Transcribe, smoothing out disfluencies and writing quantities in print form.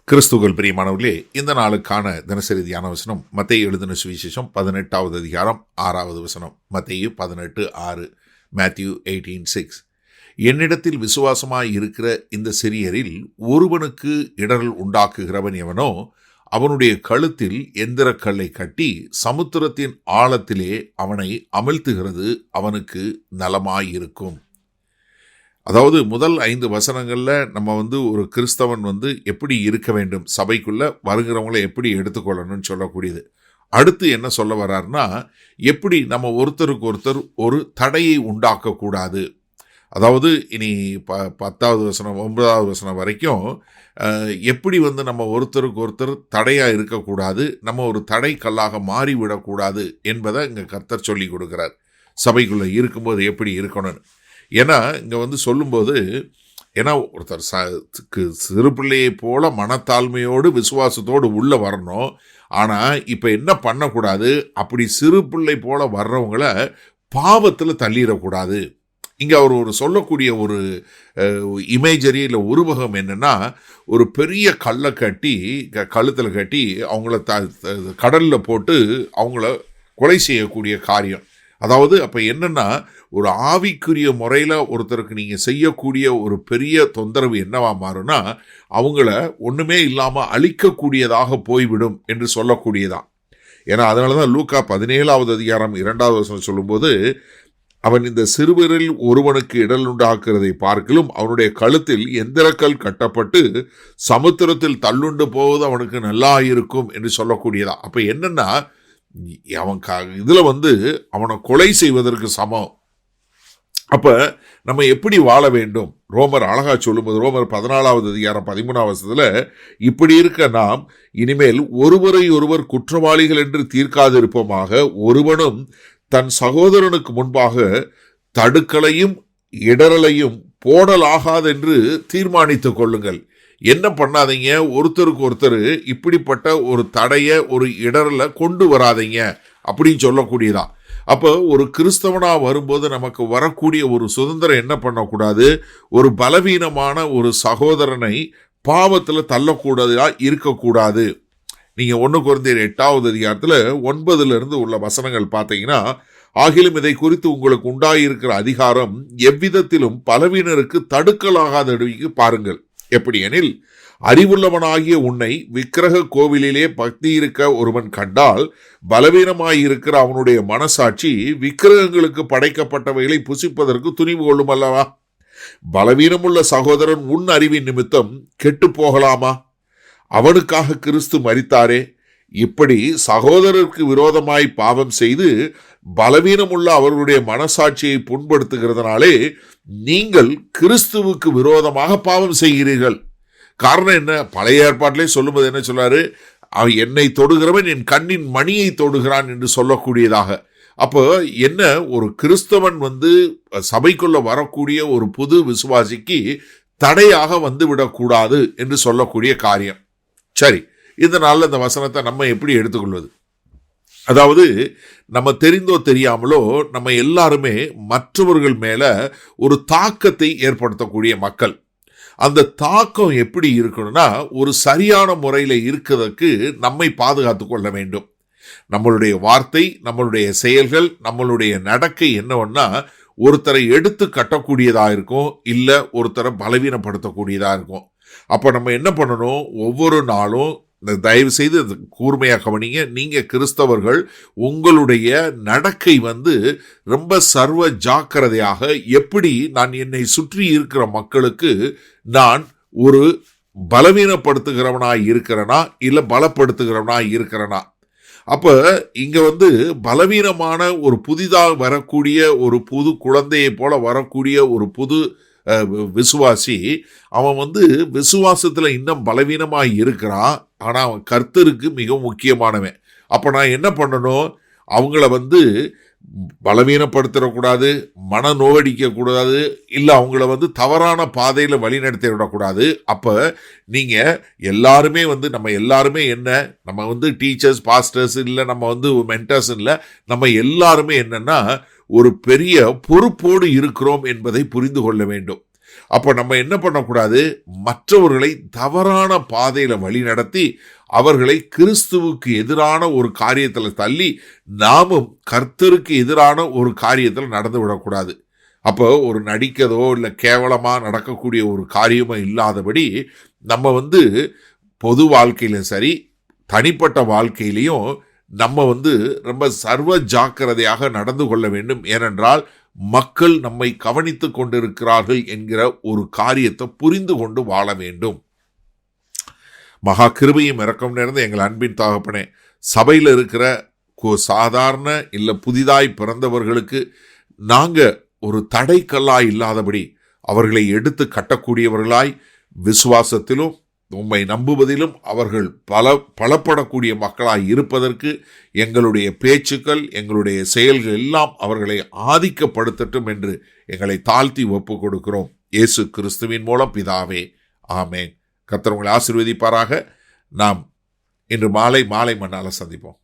கிறிஸ்துவுக்குள் பிரியமானவர்களே, இந்த நாளுக்கான தினசரி தியான வசனம் மத்தேயு எழுதின சுவிசேஷம் 18வது அதிகாரம் 6வது வசனம். மத்தேயு 18:6, மேத்யூ 18:6. என்னிடத்தில் விசுவாசமாய் இருக்கிற இந்த சிறியரில் ஒருவனுக்கு இடரல் உண்டாக்குகிறவன் எவனோ அவனுடைய கழுத்தில் எந்திரக்கல்லை கட்டி சமுத்திரத்தின் ஆழத்திலே அவனை அமிழ்த்துகிறது அவனுக்கு நலமாயிருக்கும். அதாவது முதல் 5 வசனங்களில் நம்ம ஒரு கிறிஸ்தவன் எப்படி இருக்க வேண்டும், சபைக்குள்ள வருகிறவங்களை எப்படி எடுத்துக்கொள்ளணும்னு சொல்லக்கூடியது. அடுத்து என்ன சொல்ல வர்றாருன்னா, எப்படி நம்ம ஒருத்தருக்கு ஒருத்தர் ஒரு தடையை உண்டாக்கக்கூடாது. அதாவது இனி 10வது வசனம் 9வது வசனம் வரைக்கும் எப்படி நம்ம ஒருத்தருக்கு ஒருத்தர் தடையாக இருக்கக்கூடாது, நம்ம ஒரு தடை கல்லாக மாறிவிடக்கூடாது என்பதை இங்கே கர்த்தர் சொல்லி கொடுக்குறார். சபைக்குள்ளே இருக்கும்போது எப்படி இருக்கணும்னு. ஏன்னா இங்கே சொல்லும்போது, ஏன்னா ஒருத்தர் சிறு பிள்ளையை போல மனத்தாழ்மையோடு விசுவாசத்தோடு உள்ளே வரணும். ஆனால் இப்போ என்ன பண்ணக்கூடாது, அப்படி சிறு பிள்ளை போல வர்றவங்கள பாவத்தில் தள்ளிடக்கூடாது. இங்கே அவர் ஒரு சொல்லக்கூடிய ஒரு இமேஜரி இல்லை உருவகம் என்னென்னா, ஒரு பெரிய கல்லை கட்டி கழுத்தில் கட்டி அவங்கள கடலில் போட்டு அவங்கள கொலை செய்யக்கூடிய காரியம். அதாவது அப்போ என்னென்னா, ஒரு ஆவிக்குரிய முறையில் ஒருத்தருக்கு நீங்கள் செய்யக்கூடிய ஒரு பெரிய தொந்தரவு என்னவா மாறும்னா, அவங்கள ஒன்றுமே இல்லாமல் அழிக்கக்கூடியதாக போய்விடும் என்று சொல்லக்கூடியதான். ஏன்னா அதனால தான் லூக்கா 17வது அதிகாரம் 2வது வசனம் சொல்லும்போது, அவன் இந்த சிறுவரில் ஒருவனுக்கு இடல் உண்டாக்குறதை பார்க்கிலும் அவனுடைய கழுத்தில் எந்திரக்கல் கட்டப்பட்டு சமுத்திரத்தில் தள்ளுண்டு போவது அவனுக்கு நல்லா இருக்கும் என்று சொல்லக்கூடியதா. அப்போ என்னென்னா, அவன் இதில் அவனை கொலை செய்வதற்கு சமம். அப்போ நம்ம எப்படி வாழ வேண்டும்? ரோமர் அழகா சொல்லும்போது, ரோமர் 14வது அதிகாரம் 13வது வசனத்தில், இப்படி இருக்க நாம் இனிமேல் ஒருவரை ஒருவர் குற்றவாளிகள் என்று தீர்க்காதிருப்போமாக, ஒருவனும் தன் சகோதரனுக்கு முன்பாக தடுக்கலையும் இடரலையும் போடலாகாதென்று தீர்மானித்துக் கொள்ளுங்கள். என்ன பண்ணாதீங்க, ஒருத்தருக்கு ஒருத்தர் இப்படிப்பட்ட ஒரு தடையை ஒரு இடரலை கொண்டு வராதீங்க அப்படின்னு சொல்லக்கூடியதான். அப்போ ஒரு கிறிஸ்தவனாக வரும்போது நமக்கு வரக்கூடிய ஒரு சுதந்திரம் என்ன பண்ணக்கூடாது, ஒரு பலவீனமான ஒரு சகோதரனை பாவத்தில் தள்ளக்கூடாதா இருக்கக்கூடாது. நீங்கள் 1 கொரிந்தியர் 8வது அதிகாரத்தில் 9லிருந்து உள்ள வசனங்கள் பார்த்தீங்கன்னா, ஆகிலும் இதை குறித்து உங்களுக்கு உண்டாயிருக்கிற அதிகாரம் எவ்விதத்திலும் பலவீனருக்கு தடுக்கலாகாதபடிக்கு பாருங்கள். எப்படி எனில், அறிவுள்ளவனாகிய உன்னை விக்கிரக கோவிலிலே பக்தி இருக்க ஒருவன் கண்டால் பலவீனமாயிருக்கிற அவனுடைய மனசாட்சி விக்கிரகங்களுக்கு படைக்கப்பட்டவைகளை புசிப்பதற்கு துணிவு கொள்ளும் அல்லவா? பலவீனமுள்ள சகோதரன் உன் அறிவின் நிமித்தம் கெட்டு போகலாமா? அவனுக்காக கிறிஸ்து மரித்தாரே. இப்படி சகோதரருக்கு விரோதமாய் பாவம் செய்து பலவீனமுள்ள அவர்களுடைய மனசாட்சியை புண்படுத்துகிறதுனாலே நீங்கள் கிறிஸ்துவுக்கு விரோதமாக பாவம் செய்கிறீர்கள். காரணம் என்ன? பழைய ஏற்பாட்டிலே சொல்லும்போது என்ன சொல்லாரு, என்னை தொடுகிறவன் என் கண்ணின் மணியை தொடுகிறான் என்று சொல்லக்கூடியதாக. அப்போ என்ன, ஒரு கிறிஸ்தவன் சபைக்குள்ள வரக்கூடிய ஒரு புது விசுவாசிக்கு தடையாக விடக்கூடாது என்று சொல்லக்கூடிய காரியம். சரி, இதனால இந்த வசனத்தை நம்ம எப்படி எடுத்துக்கொள்வது? அதாவது நம்ம தெரிந்தோ தெரியாமலோ நம்ம எல்லாருமே மற்றவர்கள் மேல ஒரு தாக்கத்தை ஏற்படுத்தக்கூடிய மக்கள். அந்த தாக்கம் எப்படி இருக்கணும்னா, ஒரு சரியான முறையில் இருக்கிறதுக்கு நம்மை பாதுகாத்து கொள்ள வேண்டும். நம்மளுடைய வார்த்தை, நம்மளுடைய செயல்கள், நம்மளுடைய நடக்கை என்னவென்னா ஒருத்தரை எடுத்து கட்டக்கூடியதாக இருக்கும், இல்லை ஒருத்தரை பலவீனப்படுத்தக்கூடியதாக இருக்கும். அப்போ நம்ம என்ன பண்ணணும், ஒவ்வொரு நாளும் தயவு செய்து கூர்மையாக கவனிங்க. நீங்கள் கிறிஸ்தவர்கள் உங்களுடைய நடக்கை ரொம்ப சர்வ ஜாக்கிரதையாக, எப்படி நான் என்னை சுற்றி இருக்கிற மக்களுக்கு நான் ஒரு பலவீனப்படுத்துகிறவனாய் இருக்கிறேனா இல்லை பலப்படுத்துகிறவனாய் இருக்கிறேனா? அப்போ இங்கே பலவீனமான ஒரு புதிதாக வரக்கூடிய ஒரு புது குழந்தையை போல வரக்கூடிய ஒரு புது விசுவாசி, அவன் விசுவாசத்தில் இன்னும் பலவீனமாக இருக்கிறான். ஆனால் அவன் கர்த்தருக்கு மிகவும் முக்கியமானவன். அப்போ நான் என்ன பண்ணணும், அவங்கள பலவீனப்படுத்திடக்கூடாது, மன நோவடிக்கக்கூடாது, இல்லை அவங்கள தவறான பாதையில் வழிநடத்தி விடக்கூடாது. அப்போ நீங்கள் எல்லாருமே நம்ம எல்லாருமே என்ன, நம்ம டீச்சர்ஸ், பாஸ்டர்ஸ் இல்லை, நம்ம மென்டர்ஸ் இல்லை, நம்ம எல்லாருமே என்னன்னா ஒரு பெரிய பொறுப்போடு இருக்கிறோம் என்பதை புரிந்து கொள்ள வேண்டும். அப்போ நம்ம என்ன பண்ணக்கூடாது, மற்றவர்களை தவறான பாதையில வழி நடத்தி அவர்களை கிறிஸ்துவுக்கு எதிரான ஒரு காரியத்தில் தள்ளி நாமும் கர்த்தருக்கு எதிரான ஒரு காரியத்தில் நடந்து விடக்கூடாது. அப்போ ஒரு நடிக்கதோ இல்லை கேவலமாக நடக்கக்கூடிய ஒரு காரியமோ இல்லாதபடி நம்ம பொது வாழ்க்கையிலும் சரி தனிப்பட்ட வாழ்க்கையிலையும் நம்ம ரொம்ப சர்வ ஜாக்கிரதையாக நடந்து கொள்ள வேண்டும். ஏனென்றால் மக்கள் நம்மை கவனித்து கொண்டிருக்கிறார்கள் என்கிற ஒரு காரியத்தை புரிந்து கொண்டு வாழ வேண்டும். மகா கிருபையும் இரக்கம் நிறைந்த எங்கள் அன்பின் தகப்பனே, சபையில் இருக்கிற சாதாரண இல்லை புதிதாய் பிறந்தவர்களுக்கு நாங்கள் ஒரு தடைக்கல்லாய் இல்லாதபடி அவர்களை எடுத்து கட்டக்கூடியவர்களாய் விசுவாசத்திலும் உம்மை நம்புவதிலும் அவர்கள் பலப்படக்கூடிய மக்களாய் இருப்பதற்கு எங்களுடைய பேச்சுக்கள், எங்களுடைய செயல்கள் எல்லாம் அவர்களை ஆதிக்கப்படுத்தட்டும் என்று எங்களை தாழ்த்தி ஒப்பு கொடுக்கிறோம். இயேசு கிறிஸ்துவின் மூலம் பிதாவே, ஆமேன். கர்த்தர் உங்களை ஆசீர்வதிப்பாராக. நாம் இன்று மாலை மண்ணால சந்திப்போம்.